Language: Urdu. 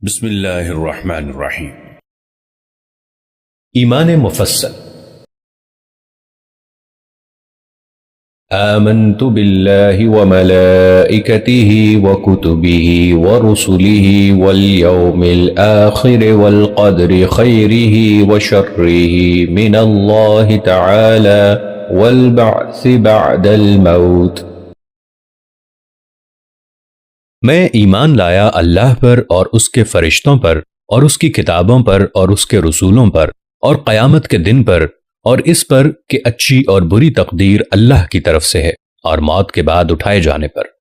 بسم اللہ الرحمن الرحیم۔ ایمان مفصل۔ آمنت باللہ وملائکتہ وکتبہ ورسلہ والیوم الآخر والقدر خیرہ وشرہ من اللہ تعالی والبعث بعد الموت۔ میں ایمان لایا اللہ پر اور اس کے فرشتوں پر اور اس کی کتابوں پر اور اس کے رسولوں پر اور قیامت کے دن پر اور اس پر کہ اچھی اور بری تقدیر اللہ کی طرف سے ہے اور موت کے بعد اٹھائے جانے پر۔